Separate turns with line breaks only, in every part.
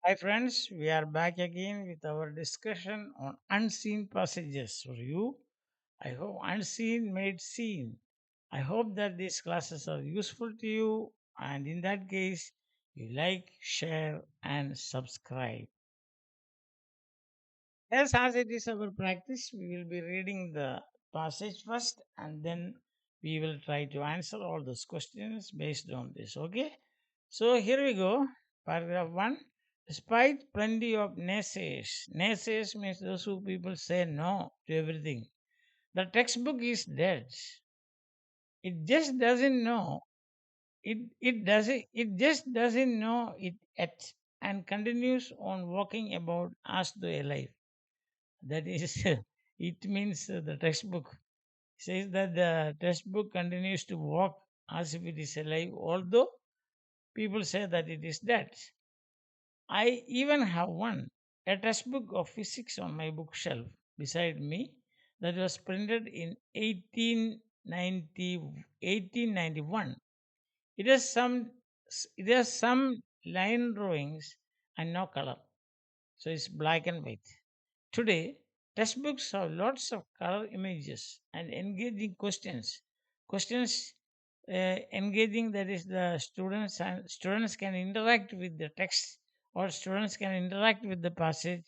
Hi, friends. We are back again with our discussion on unseen passages for you. I hope unseen made seen. I hope that these classes are useful to you, and in that case, you like, share, and subscribe. Yes, as it is our practice, we will be reading the passage first, and then we will try to answer all those questions based on this. Okay? So here we go. Paragraph 1. Despite plenty of naysayers means those who people say no to everything. The textbook is dead. It just doesn't know. It just doesn't know it yet and continues on walking about as though alive. That is, it means the textbook says that the textbook continues to walk as if it is alive, although people say that it is dead. I even have one, a textbook of physics on my bookshelf beside me that was printed in 1891. It has some line drawings and no color, so it's black and white. Today, textbooks have lots of color images and engaging questions. Questions engaging, that is, the students can interact with the text, or students can interact with the passage.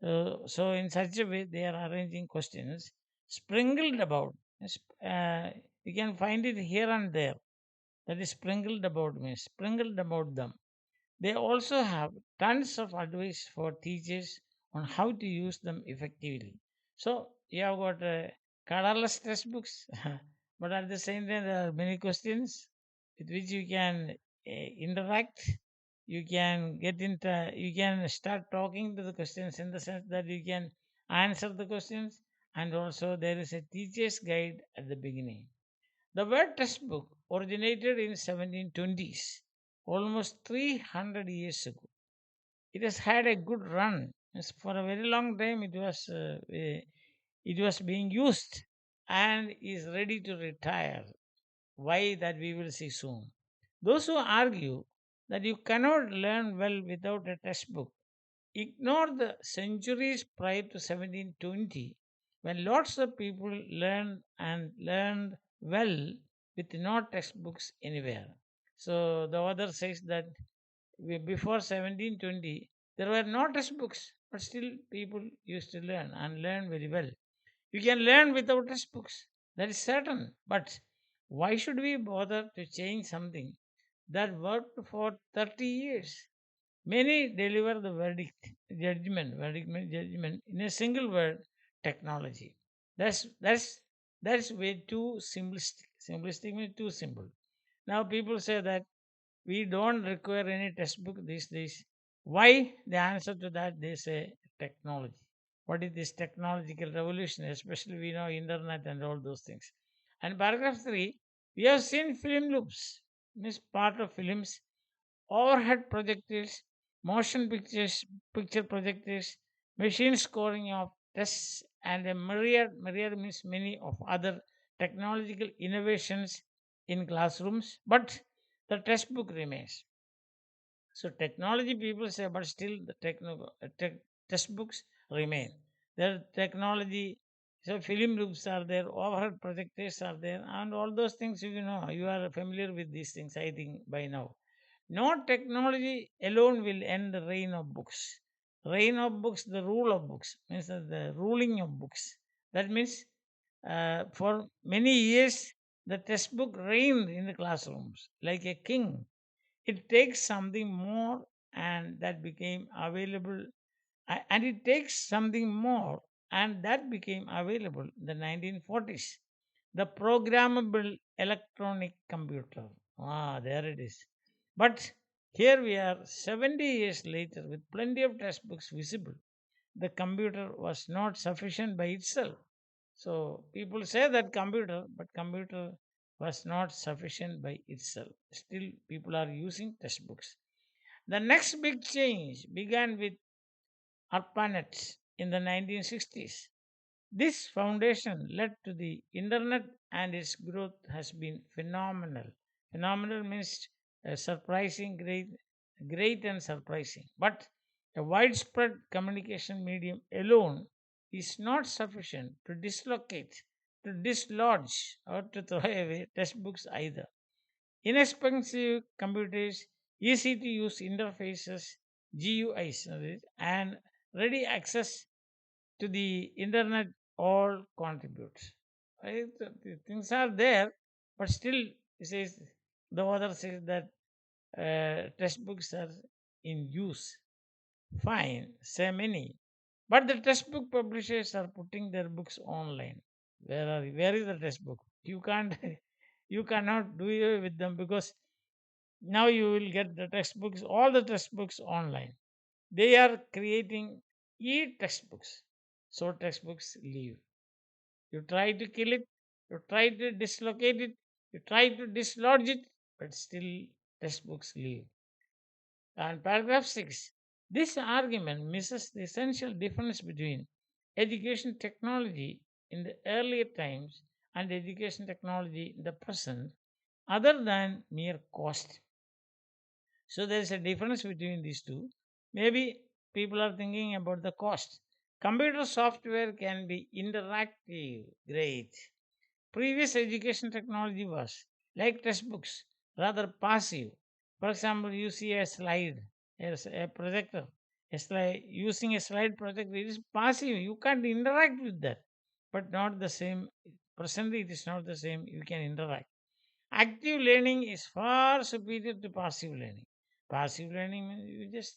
So in such a way, they are arranging questions sprinkled about. You can find it here and there. That is sprinkled about means sprinkled about them. They also have tons of advice for teachers on how to use them effectively. So you have got colorless textbooks, but at the same time there are many questions with which you can interact. You can get into. You can start talking to the questions in the sense that you can answer the questions, and also there is a teacher's guide at the beginning. The word textbook originated in 1720s, almost 300 years ago. It has had a good run. For a very long time, it was being used and is ready to retire. Why, that we will see soon. Those who argue that you cannot learn well without a textbook ignore the centuries prior to 1720, when lots of people learned well with no textbooks anywhere. So the author says that before 1720 there were no textbooks, but still people used to learn and learn very well. You can learn without textbooks, that is certain. But why should we bother to change something that worked for 30 years? Many deliver the judgment in a single word: technology. That's way too simplistic. Simplistic means too simple. Now people say that we don't require any textbook these days. Why? The answer to that, they say technology. What is this technological revolution? Especially we know internet and all those things. And paragraph 3, we have seen film loops, means part of films, overhead projectors, motion picture projectors, machine scoring of tests, and a myriad means many of other technological innovations in classrooms. But the textbook remains. So technology people say, but still the textbooks remain. Their technology, so film loops are there, overhead projectors are there, and all those things, you know, you are familiar with these things, I think, by now. No technology alone will end the reign of books. Reign of books, the rule of books, means that the ruling of books. That means for many years, the textbook reigned in the classrooms like a king. It takes something more, and that became available, and it takes something more, and that became available in the 1940s. The programmable electronic computer. Ah, there it is. But here we are 70 years later with plenty of textbooks visible. The computer was not sufficient by itself. So people say that computer, but computer was not sufficient by itself. Still, people are using textbooks. The next big change began with ARPANET in the 1960s. This foundation led to the internet, and its growth has been phenomenal. Phenomenal means surprising, great and surprising. But A widespread communication medium alone is not sufficient to dislocate, to dislodge, or to throw away textbooks either. Inexpensive computers, easy to use interfaces, GUIs, and ready access to the internet all contribute. Right? The things are there, but still, it says the author says that textbooks are in use. Fine, say many. But the textbook publishers are putting their books online. Where is the textbook? You can't you cannot do it with them because now you will get the textbooks, all the textbooks online. They are creating e-textbooks. So textbooks leave. You try to kill it, you try to dislocate it, you try to dislodge it, but still textbooks leave. And paragraph 6. This argument misses the essential difference between education technology in the earlier times and education technology in the present, other than mere cost. So there is a difference between these two. Maybe people are thinking about the cost. Computer software can be interactive, great. Previous education technology was like textbooks, rather passive. For example, you see a slide, a projector, using a slide projector, it is passive. You can't interact with that, but not the same. Presently, it is not the same. You can interact. Active learning is far superior to passive learning. Passive learning means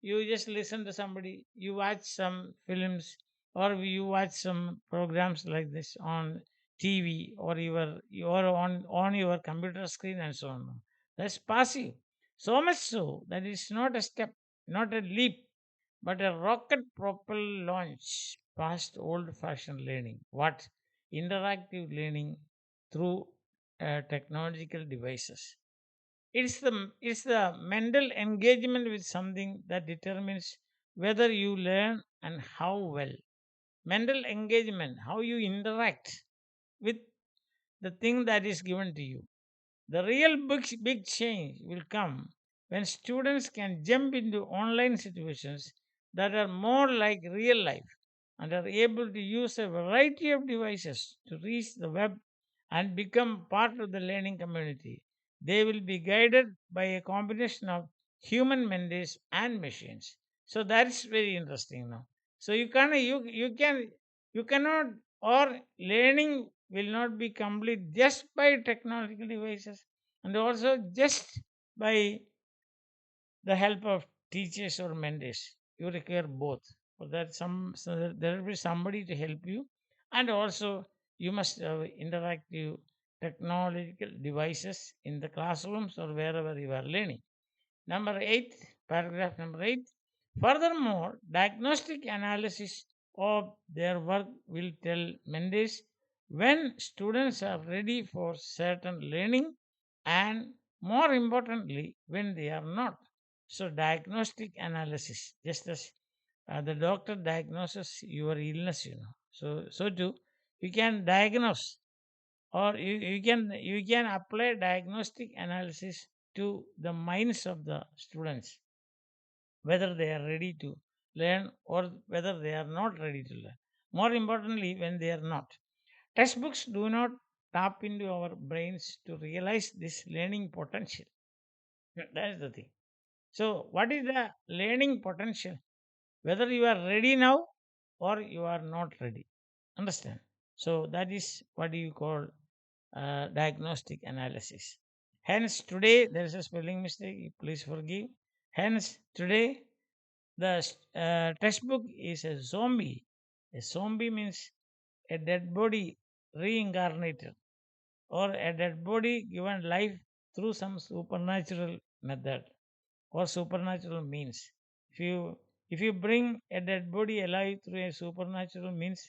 you just listen to somebody, you watch some films, or you watch some programs like this on TV, or your on your computer screen and so on. That's passive. So much so that it's not a step, not a leap, but a rocket propelled launch past old fashioned learning. What? Interactive learning through technological devices. It's the mental engagement with something that determines whether you learn and how well. Mental engagement, how you interact with the thing that is given to you. The real big change will come when students can jump into online situations that are more like real life and are able to use a variety of devices to reach the web and become part of the learning community. They will be guided by a combination of human mentors and machines. So that's very interesting now. So you cannot, or learning will not be complete just by technological devices and also just by the help of teachers or mentors. You require both. For that, there will be somebody to help you, and also you must have interactive technological devices in the classrooms or wherever you are learning. Number 8, paragraph number 8. Furthermore, diagnostic analysis of their work will tell mentors when students are ready for certain learning, and more importantly, when they are not. So, diagnostic analysis, just as the doctor diagnoses your illness, So too, you can diagnose, or you can apply diagnostic analysis to the minds of the students, whether they are ready to learn or whether they are not ready to learn. More importantly, when they are not. Textbooks do not tap into our brains to realize this learning potential. That is the thing. So, what is the learning potential? Whether you are ready now or you are not ready. Understand? So, that is what you call diagnostic analysis. Hence, today there is a spelling mistake. Please forgive. Hence, today the textbook is a zombie. A zombie means a dead body reincarnated, or a dead body given life through some supernatural method or supernatural means. If you bring a dead body alive through a supernatural means,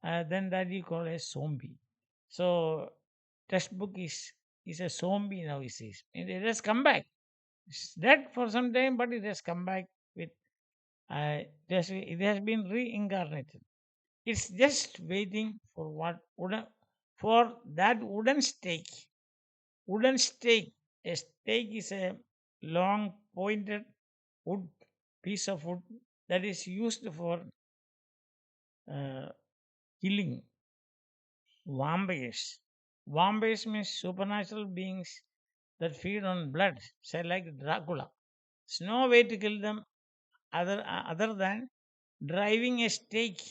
then that you call a zombie. So textbook is a zombie now. It says it has come back. It's dead for some time, but it has come back with it has been reincarnated. It's just waiting for for that wooden stake. Wooden stake. A stake is a long pointed wood piece of wood that is used for uh, killing vampires. Vampires means supernatural beings that feed on blood, say like Dracula. There's no way to kill them other than driving a stake,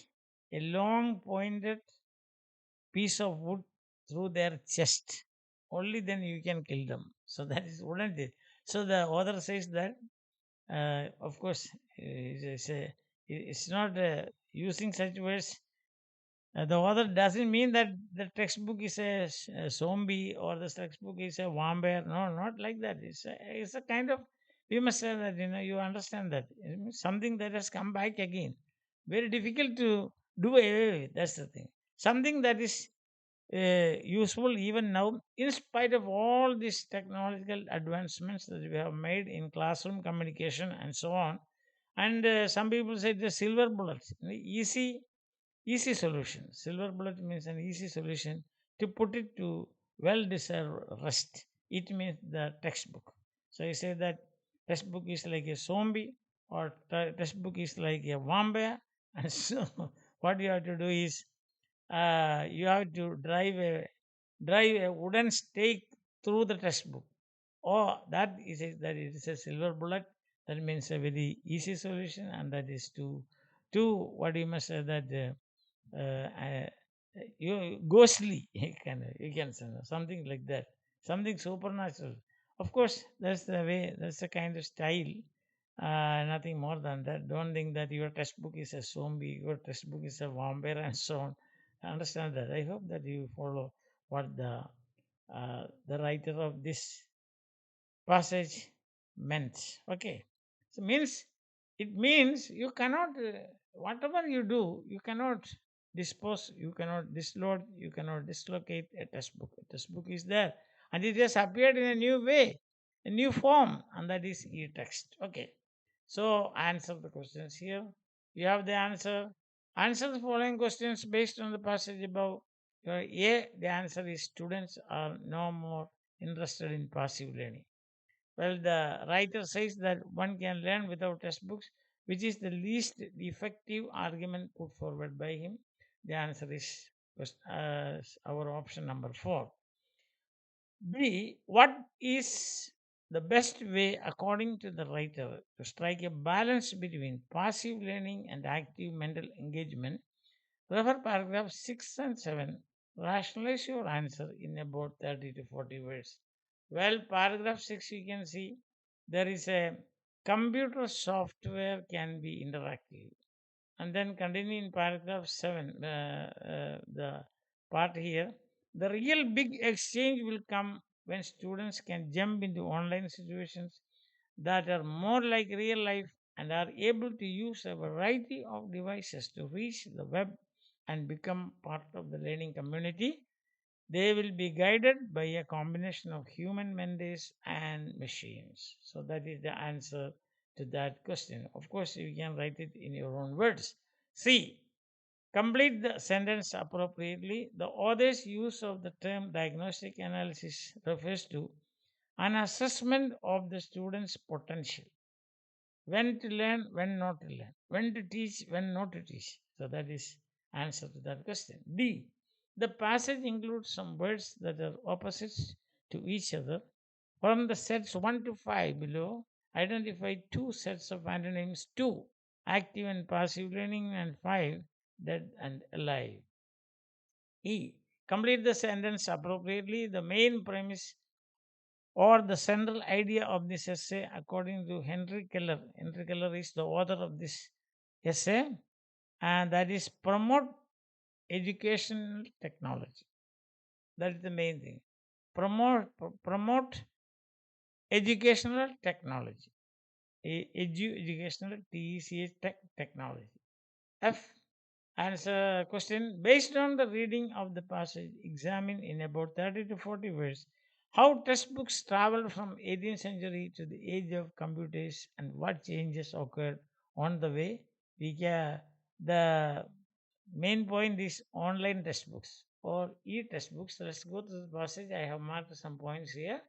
a long pointed piece of wood through their chest. Only then you can kill them. So that is wouldn't it? So the author says that, of course, it's not using such words. The author doesn't mean that the textbook is a zombie or the textbook is a vampire. No, not like that. It's a kind of, we must say that, you understand that. It means something that has come back again. Very difficult to do away with. That's the thing. Something that is useful even now, in spite of all these technological advancements that we have made in classroom communication and so on. And some people say the silver bullet, easy solution. Silver bullet means an easy solution to put it to well deserved rest. It means the textbook. So you say that textbook is like a zombie or textbook is like a vampire. And so what you have to do is you have to drive a wooden stake through the textbook. Oh, that it is a silver bullet. That means a very easy solution, and that is to what you must say that you ghostly you can say something like that, something supernatural. Of course, that's the way. That's the kind of style. Nothing more than that. Don't think that your textbook is a zombie, your textbook is a vampire, and so on. I understand that. I hope that you follow what the writer of this passage meant. Okay. So means it means you cannot whatever you do, you cannot dispose, you cannot dislodge, you cannot dislocate a textbook. A textbook is there and it has appeared in a new way, a new form, and that is e-text. Okay. So answer the questions here. You have the answer. Answer the following questions based on the passage above. Your A, the answer is students are no more interested in passive learning. Well, the writer says that one can learn without textbooks, which is the least effective argument put forward by him. The answer is our option number 4. B. What is the best way, according to the writer, to strike a balance between passive learning and active mental engagement? Refer paragraph 6 and 7. Rationalize your answer in about 30 to 40 words. Well, paragraph 6, you can see there is a computer software can be interactive. And then continue in paragraph 7, the part here. The real big exchange will come when students can jump into online situations that are more like real life and are able to use a variety of devices to reach the web and become part of the learning community. They will be guided by a combination of human mentees and machines. So that is the answer to that question. Of course, you can write it in your own words. C. Complete the sentence appropriately. The author's use of the term diagnostic analysis refers to an assessment of the student's potential, when to learn, when not to learn, when to teach, when not to teach. So that is answer to that question. D. The passage includes some words that are opposites to each other. From the sets 1 to 5 below, identify two sets of antonyms: 2, active and passive learning, and 5, dead and alive. E. Complete the sentence appropriately. The main premise or the central idea of this essay, according to Henry Keller. Henry Keller is the author of this essay, and that is promote educational technology. That is the main thing. Promote educational technology. Educational technology. F. Answer question based on the reading of the passage. Examine in about 30 to 40 words how textbooks traveled from 18th century to the age of computers and what changes occurred on the way. The main point is online textbooks or e-textbooks. Let's go to the passage. I have marked some points here.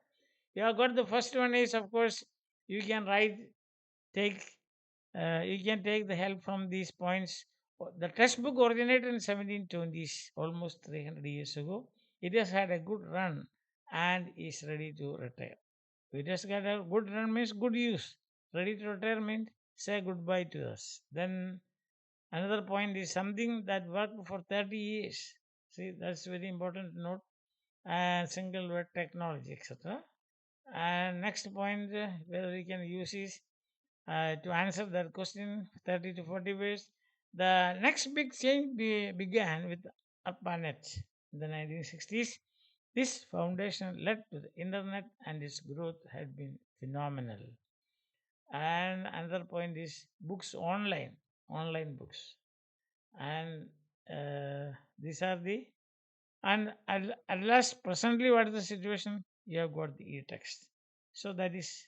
You have got the first one is, of course, you can write, take You can take the help from these points. The textbook originated in 1720s, almost 300 years ago. It has had a good run and is ready to retire. It has got a good run means good use. Ready to retire means say goodbye to us. Then another point is something that worked for 30 years. See, that's very important to note. And single word technology, etc. And next point where we can use is to answer that question 30 to 40 ways. The next big change began with ARPANET in the 1960s. This foundation led to the internet and its growth had been phenomenal. And another point is books online books. And these are the and at last, presently, what is the situation? You have got the e-text. So that is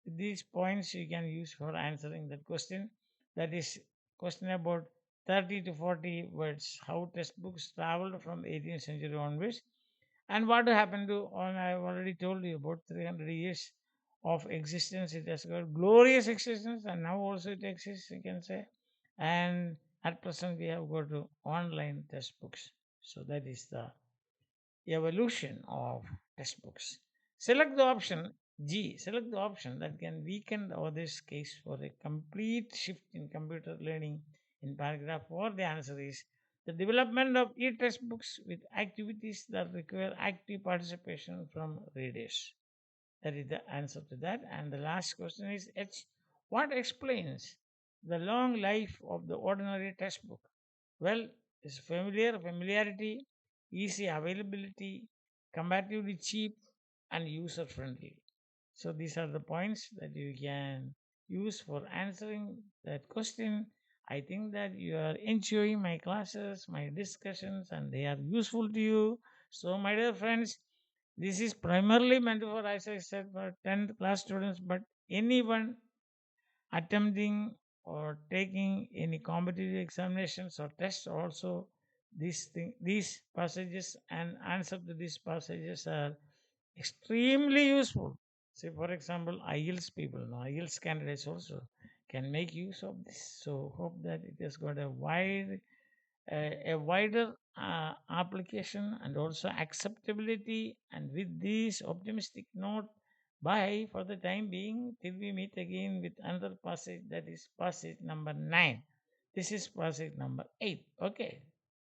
these points you can use for answering that question. That is question about 30 to 40 words. How textbooks traveled from 18th century onwards, and what happened to on I've already told you about 300 years of existence. It has got glorious existence, and now also it exists. You can say, and at present we have got to online textbooks. So that is the evolution of textbooks. Select the option G. Select the option that can weaken the author's case for a complete shift in computer learning. In paragraph 4, the answer is the development of e-textbooks with activities that require active participation from readers. That is the answer to that. And the last question is H. What explains the long life of the ordinary textbook? Well, it's familiarity, easy availability, comparatively cheap, and user friendly. So these are the points that you can use for answering that question. I think that you are enjoying my classes, my discussions, and they are useful to you. So, my dear friends, this is primarily meant for, as I said, for 10th class students, but anyone attempting or taking any competitive examinations or tests also these passages and answer to these passages are extremely useful. Say for example, IELTS people, no, IELTS candidates also can make use of this. So hope that it has got a wider application and also acceptability. And with this optimistic note, bye for the time being till we meet again with another passage, that is passage number 9. This is passage number 8. Okay.